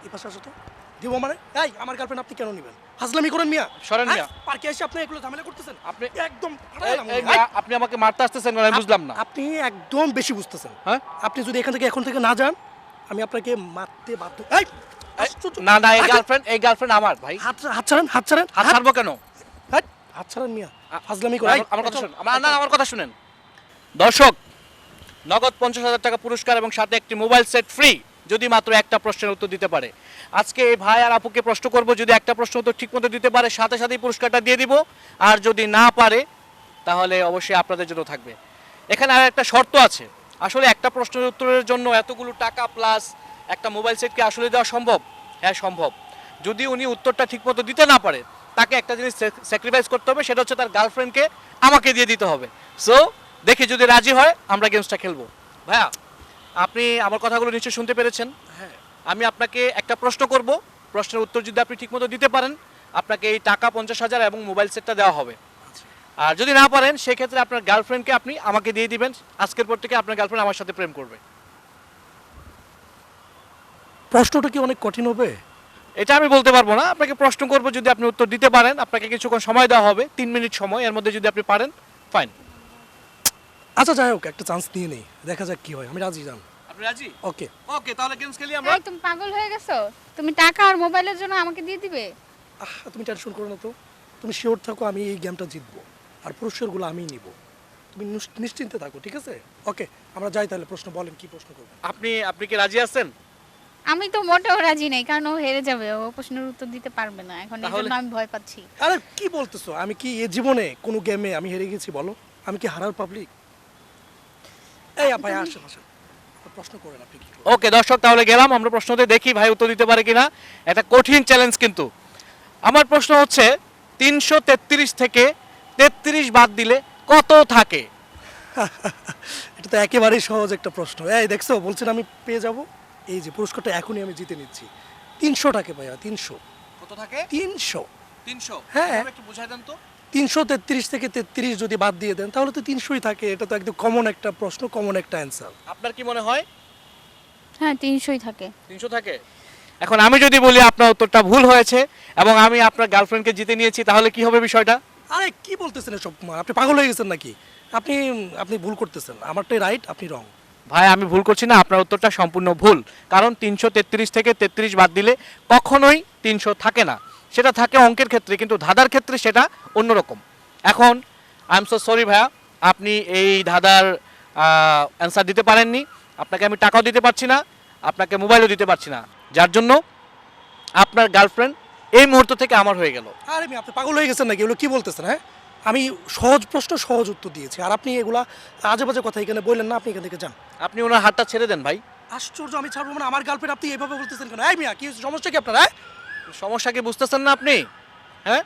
এই পাশে আসো তো। দিব মানে এই আমার গার্লফ্রেন্ড আপনি কেন নেবেন? হাজলামি করেন মিয়া। সরেন মিয়া। পার্কে এসে আপনি এগুলো ঝামেলা করতেছেন। আপনি একদম আপনি আমাকে মারতে আসতেছেন কেন? আমি বুঝলাম না। আপনি একদম বেশি বুঝতেছেন। হ্যাঁ? আপনি যদি এখন থেকে না যান আমি আপনাকে মারতে বাধ্য। এই আশ্চর্য। না না, এই গার্লফ্রেন্ড আমার ভাই। হাত ছাড়েন, হাত ছাড়েন। হাত ছাড়বো কেন? হাত ছাড়েন মিয়া। হাজলামি করেন। আমার কথা শুনুন। আমার কথা শুনেন। দর্শক, নগদ 50,000 টাকা পুরস্কার এবং সাথে একটি মোবাইল সেট ফ্রি যদি মাত্র একটা প্রশ্নের উত্তর দিতে পারে। আজকে এই ভাই আর আপুকে প্রশ্ন করব, যদি একটা প্রশ্ন উত্তর ঠিকমতো দিতে পারে সাথে সাথেই পুরস্কারটা দিয়ে দিব, আর যদি না পারে তাহলে অবশ্যই আপনাদের জন্য থাকবে। এখানে আর একটা শর্ত আছে। আসলে একটা প্রশ্নের উত্তরের জন্য এতগুলো টাকা প্লাস একটা মোবাইল সেট কি আসলে দেওয়া সম্ভব? হ্যাঁ সম্ভব। যদি উনি উত্তরটা ঠিকমতো দিতে না পারে তাকে একটা জিনিস স্যাক্রিফাইস করতে হবে, সেটা হচ্ছে তার গার্লফ্রেন্ডকে আমাকে দিয়ে দিতে হবে। সো দেখি যদি রাজি হয় আমরা গেমসটা খেলবো। ভাইয়া, আপনি আমার কথাগুলো নিশ্চয়ই শুনতে পেরেছেন। হ্যাঁ। আমি আপনাকে একটা প্রশ্ন করব, প্রশ্নের উত্তর যদি আপনি ঠিকমতো দিতে পারেন আপনাকে এই টাকা 50,000 এবং মোবাইল সেটটা দেওয়া হবে। আর যদি না পারেন সেক্ষেত্রে আপনার গার্লফ্রেন্ডকে আপনি আমাকে দিয়ে দিবেন। আজকের পর থেকে আপনার গার্লফ্রেন্ড আমার সাথে প্রেম করবে। প্রশ্নটা কি অনেক কঠিন হবে? এটা আমি বলতে পারবো না। আপনাকে প্রশ্ন করব, যদি আপনি উত্তর দিতে পারেন আপনাকে কিছুক্ষণ সময় দেওয়া হবে, 3 মিনিট সময়। এর মধ্যে যদি আপনি পারেন ফাইন। আচ্ছা যাই হোক, একটা চান্স নিয়ে নেই, দেখা যাক কি হয়। আমি রাজি যান। আপনি রাজি? ওকে। ওকে, তাহলে গেমস খেলি আমরা। এই তুমি পাগল হয়ে গেছো? তুমি টাকা আর মোবাইলের জন্য আমাকে দিয়ে দিবে? তুমি টেনশন করো না তো। তুমি শিওর থাকো আমি এই গেমটা জিতবো, আর পুরস্কারগুলো আমিই নিব। তুমি নিশ্চিন্তে থাকো, ঠিক আছে? ওকে, আমরা যাই তাহলে। প্রশ্ন বলেন, কি প্রশ্ন করবেন? আপনি কি রাজি আছেন? আমি তো মোটেও রাজি নেই, কারণ ও হেরে যাবে, ও প্রশ্নের উত্তর দিতে পারবে না। এখন এই জন্য আমি ভয় পাচ্ছি। আরে কি বলতেছো? আমি কি এ জীবনে কোনো গেমে আমি হেরে গেছি বলো? আমি কি হারার পাবলিক? এই ভাই আসেন আসেন, প্রশ্ন করেন আপনি কি করবেন? ওকে দর্শক, তাহলে গেলাম আমরা প্রশ্নতে, দেখি ভাই উত্তর দিতে পারে কিনা। একটা কঠিন চ্যালেঞ্জ কিন্তু। আমার প্রশ্ন হচ্ছে 333 থেকে 33 বাদ দিলে কত থাকে? এটা তো একেবারেই সহজ একটা প্রশ্ন। এই দেখছো, বলছেন আমি পেয়ে যাব। এই যে পুরস্কারটা এখনই আমি জিতে নিচ্ছি। 300 টাকা ভাইয়া, 300। কত থাকে? 300। 300? হ্যাঁ। একটু বুঝাই দেন তো। 333 থেকে 33 যদি বাদ দিয়ে দেন তাহলে তো 300ই থাকে। এটা তো একদম কমন একটা প্রশ্ন, কমন একটা অ্যান্সার। আপনার কি মনে হয়? হ্যাঁ 300ই থাকে। 300 থাকে? এখন আমি যদি বলি আপনার উত্তরটা ভুল হয়েছে এবং আমি আপনার গার্লফ্রেন্ডকে জিতে নিয়েছি, তাহলে কি হবে বিষয়টা? আরে কি বলতেছেন এসব? আপনি পাগল হয়ে গেছেন নাকি? আপনি আপনি ভুল করতেছেন। আমারটাই রাইট, আপনি রং। ভাই আমি ভুল করছি না, আপনার উত্তরটা সম্পূর্ণ ভুল। কারণ 333 থেকে 33 বাদ দিলে কখনোই 300 থাকে না। সেটা থাকে অঙ্কের ক্ষেত্রে, কিন্তু ধাঁধার ক্ষেত্রে সেটা অন্যরকম। এখন আই এম সো সরি ভাইয়া, আপনি এই ধাঁধার অ্যান্সার দিতে পারেননি। আপনাকে আমি টাকাও দিতে পারছি না, আপনাকে মোবাইলও দিতে পারছি না, যার জন্য আপনার গার্লফ্রেন্ড এই মুহূর্ত থেকে আমার হয়ে গেল। আরে আপনি পাগল হয়ে গেছেন নাকি? এগুলো কি বলতেছেন? হ্যাঁ, আমি সহজ প্রশ্ন সহজ উত্তর দিয়েছি, আর আপনি এগুলা আজে বাজে কথা এখানে বললেন না। আপনি এখান থেকে যান। আপনি ওনার হাতটা ছেড়ে দেন ভাই। আশ্চর্য, আমি ছাড়বো মানে? আমার গার্লফ্রেন্ড আপনি এইভাবে বলতেছেন কেন? এই মিয়া, কি সমস্যা কি আপনার? হ্যাঁ, সমস্যা কি বুঝতেছেন না আপনি? হ্যাঁ,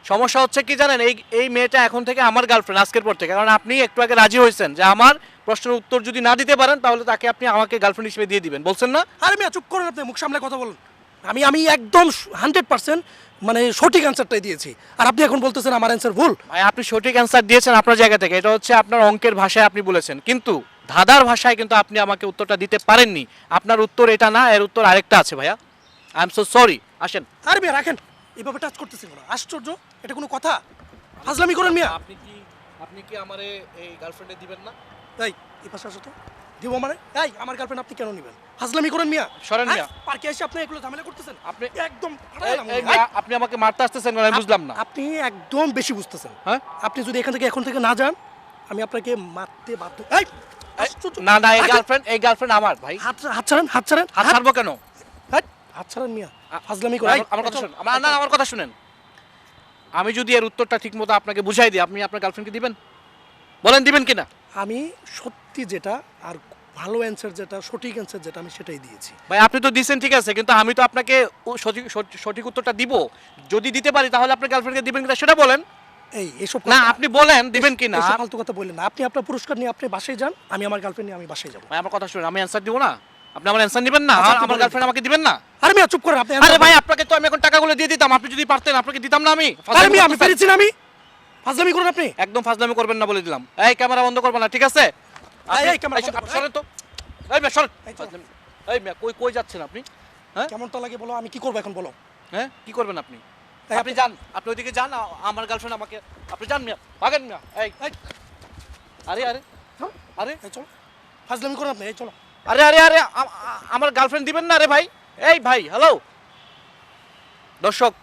সমস্যা হচ্ছে কি জানেন, এই মেয়েটা এখন থেকে আমার গার্লফ্রেন্ড আজকের পর থেকে। কারণ আপনি একটু আগে রাজি হয়েছেন যে আমার প্রশ্নের উত্তর যদি না দিতে পারেন তাহলে তাকে আপনি আমাকে গার্লফ্রেন্ড হিসেবে দিয়ে দিবেন, বলছেন না? আরে মিয়া চুপ করুন, আপনি মুখ সামলে কথা বলুন। আমি একদম 100% মানে সঠিক অ্যান্সারটাই দিয়েছি, আর আপনি এখন বলতেছেন আমার অ্যান্সার ভুল। ভাই আপনি সঠিক অ্যান্সার দিয়েছেন আপনার জায়গা থেকে, এটা হচ্ছে আপনার অঙ্কের ভাষায় আপনি বলেছেন, কিন্তু ধাঁধার ভাষায় কিন্তু আপনি আমাকে উত্তরটা দিতে পারেননি। আপনার উত্তর এটা না, এর উত্তর আরেকটা আছে ভাইয়া। আই এম সো সরি, আসেন। আরে মিয়া রাখেন, এইভাবে টাচ করতেছেন কেন? আশ্চর্য, এটা কোনো কথা? ফাজলামি করেন মিয়া। আপনি কি আমারে এই গার্লফ্রেন্ডে দিবেন না? এই এই পাশে আসো তো। দিব মানে এই আমার গার্লফ্রেন্ড আপনি কেন নেবেন? ফাজলামি করেন মিয়া। সরেন মিয়া। পার্কে এসে আপনি এগুলো ঝামেলা করতেছেন। আপনি একদম আপনি আমাকে মারতে আসতেছেন কেন? আমি বুঝলাম না। আপনি একদম বেশি বুঝতেছেন। হ্যাঁ, আপনি যদি এখন থেকে না যান আমি আপনাকে মারতে বাধ্য। এই আশ্চর্য। না না, এই গার্লফ্রেন্ড আমার ভাই। হাত ছাড়েন, হাত ছাড়েন। হাত ছাড়বো কেন? হাত ছাড়েন মিয়া, ফাজলামি করেন। আমার কথা শুনুন। আমার কথা শুনেন। আমি যদি এর উত্তরটা ঠিকমতো আপনাকে বুঝাই দিই, আপনি আপনার গার্লফ্রেন্ডকে দিবেন? বলেন দিবেন কিনা? আমি সত্যি যেটা, আর ভালো অ্যান্সার যেটা, সঠিক অ্যান্সার যেটা, আমি সেটাই দিয়েছি। ভাই আপনি তো দিছেন ঠিক আছে, কিন্তু আমি তো আপনাকে সঠিক উত্তরটা দিব। যদি দিতে পারি তাহলে আপনার গার্লফ্রেন্ডকে দিবেন কিনা সেটা বলেন। এই এসব না আপনি বলেন দিবেন কিনা। এসব ফালতু কথা বললেন না। আপনি আপনার পুরস্কার নিয়ে আপনি বাসায় যান, আমি আমার গার্লফ্রেন্ড নিয়ে আমি বাসায় যাবো। ভাই আমার কথা শুনুন, আমি অ্যান্সার দিব না, আপনি আমার অ্যান্সার নেবেন না, আচ্ছা, আর আপনি আমার বলেন। গার্লফ্রেন্ড আমাকে দিবেন না। আরে মিয়া চুপ করেন আপনি। আরে ভাই আপনাকে তো আমি এখন টাকাগুলো দিয়ে দিতাম, আপনি যদি পারতেন আপনাকে দিতাম না আমি? আরে মিয়া আমি পেরেছি না। আমি ফাজলামি করেন আপনি। একদম ফাজলামি করবেন না বলে দিলাম। এই ক্যামেরা বন্ধ করবেন না, ঠিক আছে? এই ক্যামেরা বন্ধ করো। সরেন তো। এই মিয়া সরেন। এই চলো। এই মিয়া কই যাচ্ছেন আপনি? হ্যাঁ কেমনটা লাগে বলো, আমি কি করবো এখন বলো। হ্যাঁ কি করবেন আপনি? এই আপনি যান, আপনি ওইদিকে যান, আমার গার্লফ্রেন্ড আমাকে, আপনি যান মিয়া, ভাগেন মিয়া। এই এই, আরে আরে চলো, আরে এই চলো, ফাজলামি করুন আপনি, এই চলো। আরে আরে আরে আমার গার্লফ্রেন্ড দিবেন না রে ভাই। এই ভাই হ্যালো। দর্শক,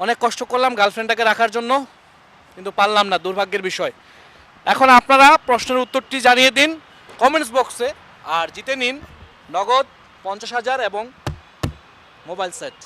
অনেক কষ্ট করলাম গার্লফ্রেন্ডটাকে রাখার জন্য, কিন্তু পারলাম না, দুর্ভাগ্যের বিষয়। এখন আপনারা প্রশ্নের উত্তরটি জানিয়ে দিন কমেন্টস বক্সে, আর জিতে নিন নগদ 50,000 এবং মোবাইল সেট।